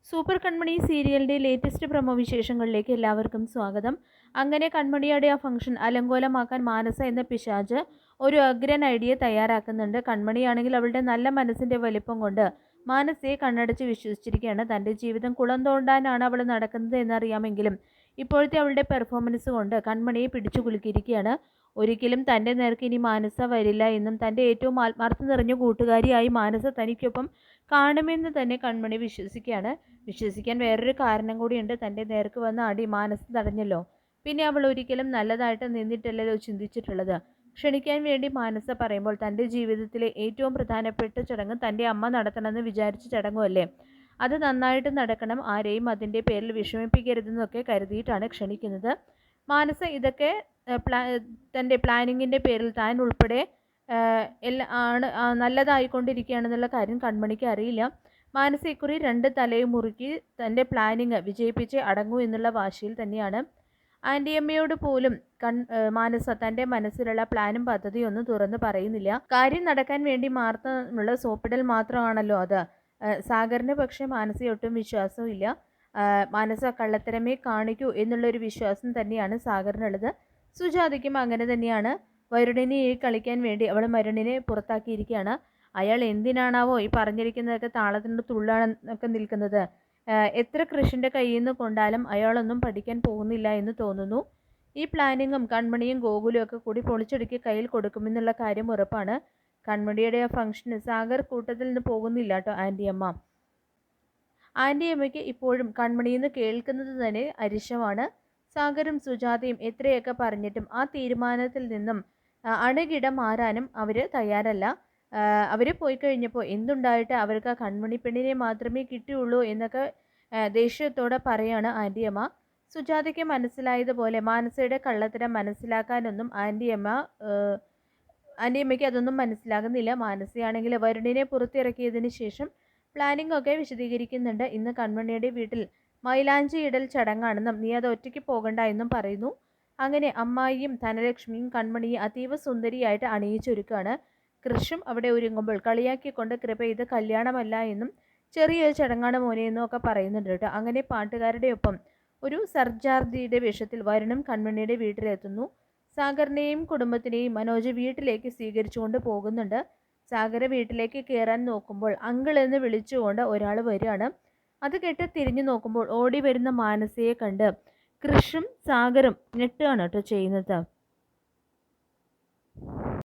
Super കൺമണി സീരിയലിൻ്റെ latest promo വിശേഷങ്ങളിലേക്ക് എല്ലാവർക്കും സ്വാഗതം. അങ്ങനെ കൺമണിയുടെ ആ ഫംഗ്ഷൻ അലങ്കോലമാക്കാൻ മാനസ എന്ന പിശാച് ഒരു അഗ്രൻ ഐഡിയ തയ്യാറാക്കുന്നുണ്ട്. കൺമണിയാണെങ്കിൽ അവളുടെ നല്ല മനസ്സിൻ്റെ വലിപ്പം കൊണ്ട് മാനസയെ കണ്ണടച്ച് വിശ്വസിച്ചിരിക്കുകയാണ്. തൻ്റെ ജീവിതം കുളം തോണ്ടാനാണ് അവൾ നടക്കുന്നത് എന്നറിയാമെങ്കിലും ഇപ്പോഴത്തെ അവളുടെ പെർഫോമൻസ് കൊണ്ട് കൺമണിയെ പിടിച്ചു കുലുക്കിയിരിക്കുകയാണ്. ഒരിക്കലും തൻ്റെ നേർക്ക് ഇനി മാനസ വരില്ല എന്നും തൻ്റെ ഏറ്റവും ആത്മാർത്ഥം നിറഞ്ഞ കൂട്ടുകാരിയായി മാനസ തനിക്കൊപ്പം കാണുമെന്ന് തന്നെ കൺമണി വിശ്വസിക്കുകയാണ്. വിശ്വസിക്കാൻ വേറൊരു കാരണം കൂടിയുണ്ട്. തൻ്റെ നേർക്ക് വന്ന അടി മാനസ തടഞ്ഞല്ലോ, പിന്നെ അവൾ ഒരിക്കലും നല്ലതായിട്ട് നിന്നിട്ടല്ലല്ലോ ചിന്തിച്ചിട്ടുള്ളത്. ക്ഷണിക്കാൻ വേണ്ടി മാനസ പറയുമ്പോൾ തൻ്റെ ജീവിതത്തിലെ ഏറ്റവും പ്രധാനപ്പെട്ട ചടങ്ങ് തൻ്റെ അമ്മ നടത്തണമെന്ന് വിചാരിച്ച ചടങ്ങുമല്ലേ, അത് നന്നായിട്ട് നടക്കണം, ആരെയും അതിൻ്റെ പേരിൽ വിഷമിപ്പിക്കരുതെന്നൊക്കെ കരുതിയിട്ടാണ് ക്ഷണിക്കുന്നത്. മാനസ ഇതൊക്കെ തൻ്റെ പ്ലാനിങ്ങിൻ്റെ പേരിൽ താൻ ഉൾപ്പെടെ നല്ലതായിക്കൊണ്ടിരിക്കുകയാണെന്നുള്ള കാര്യം കൺമണിക്ക് അറിയില്ല. മാനസ ഇക്കുറി 2 തലയും മുറുക്കി തൻ്റെ പ്ലാനിങ് വിജയിപ്പിച്ച് അടങ്ങൂ എന്നുള്ള വാശിയിൽ തന്നെയാണ്. ആൻറ്റിയമ്മയോട് പോലും മാനസ തൻ്റെ മനസ്സിലുള്ള പ്ലാനും പദ്ധതിയും ഒന്നും തുറന്ന് പറയുന്നില്ല. കാര്യം നടക്കാൻ വേണ്ടി മാത്രമുള്ള സോപ്പിടൽ മാത്രമാണല്ലോ അത്. സാഗറിന് പക്ഷേ മാനസയെ ഒട്ടും വിശ്വാസവും ഇല്ല. മാനസ കള്ളത്തരമേ കാണിക്കൂ എന്നുള്ളൊരു വിശ്വാസം തന്നെയാണ് സാഗറിനുള്ളത്. സുജാതയ്ക്കും അങ്ങനെ തന്നെയാണ്. വരുണിനെ കളിക്കാൻ വേണ്ടി അവൾ വരുണിനെ പുറത്താക്കിയിരിക്കുകയാണ്. അയാൾ എന്തിനാണാവോ ഈ പറഞ്ഞിരിക്കുന്നതൊക്കെ താളത്തിൻ്റെ തുള്ളാനൊക്കെ നിൽക്കുന്നത്. എത്ര കൃഷിൻ്റെ കയ്യിൽ നിന്ന് കൊണ്ടാലും അയാളൊന്നും പഠിക്കാൻ പോകുന്നില്ല എന്ന് തോന്നുന്നു. ഈ പ്ലാനിങ്ങും കൺമണിയും ഗോകുലും ഒക്കെ കൂടി പൊളിച്ചെടുക്കി കയ്യിൽ കൊടുക്കുമെന്നുള്ള കാര്യം ഉറപ്പാണ്. കൺമണിയുടെ ആ ഫംഗ്ഷന് സാഗർ കൂട്ടത്തിൽ നിന്ന് പോകുന്നില്ല കേട്ടോ ആൻറ്റിയമ്മ. ആൻറ്റിയമ്മയ്ക്ക് ഇപ്പോഴും കൺമണിയെന്ന് കേൾക്കുന്നത് തന്നെ അരിശമാണ്. സാഗറും സുജാതയും എത്രയൊക്കെ പറഞ്ഞിട്ടും ആ തീരുമാനത്തിൽ നിന്നും അണുകിട മാറാനും അവർ തയ്യാറല്ല. അവർ പോയി കഴിഞ്ഞപ്പോൾ എന്തുണ്ടായിട്ട് അവർക്ക് ആ കൺമണി പെണ്ണിനെ മാത്രമേ കിട്ടിയുള്ളൂ എന്നൊക്കെ ദേഷ്യത്തോടെ പറയാണ് ആൻറ്റിയമ്മ. സുജാതയ്ക്ക് മനസ്സിലായതുപോലെ മാനസയുടെ കള്ളത്തരം മനസ്സിലാക്കാനൊന്നും ആൻറ്റിയമ്മയ്ക്ക് അതൊന്നും മനസ്സിലാകുന്നില്ല. മാനസയാണെങ്കിൽ വരുണിനെ പുറത്തിറക്കിയതിന് ശേഷം പ്ലാനിംഗ് ഒക്കെ വിശദീകരിക്കുന്നുണ്ട്. ഇന്ന് കൺമണിയുടെ വീട്ടിൽ മൈലാഞ്ചി ഇടൽ ചടങ്ങാണെന്നും നീ അത് ഒറ്റയ്ക്ക് പോകണ്ട എന്നും പറയുന്നു. അങ്ങനെ അമ്മായിയും ധനലക്ഷ്മിയും കൺമണിയെ അതീവ സുന്ദരിയായിട്ട് അണിയിച്ചൊരുക്കുകയാണ്. കൃഷും അവിടെ ഒരുങ്ങുമ്പോൾ കളിയാക്കിക്കൊണ്ട് കൃപ ഇത് കല്യാണമല്ല എന്നും ചെറിയൊരു ചടങ്ങാണ് മോനെ എന്നും ഒക്കെ പറയുന്നുണ്ട് കേട്ടോ. അങ്ങനെ പാട്ടുകാരുടെ ഒപ്പം ഒരു സർജാർജിയുടെ വേഷത്തിൽ വരുണും കൺമണിയുടെ വീട്ടിലെത്തുന്നു. സാഗറിനെയും കുടുംബത്തിനെയും മനോജ് വീട്ടിലേക്ക് സ്വീകരിച്ചുകൊണ്ട് പോകുന്നുണ്ട്. സാഗർ വീട്ടിലേക്ക് കയറാൻ നോക്കുമ്പോൾ അങ്കിൾ എന്ന് വിളിച്ചുകൊണ്ട് ഒരാൾ വരികയാണ്. അത് കേട്ട് തിരിഞ്ഞു നോക്കുമ്പോൾ ഓടി വരുന്ന മാനസയെ കണ്ട് കൃഷും സാഗറും ഞെട്ടുകയാണ് കേട്ടോ ചെയ്യുന്നത്.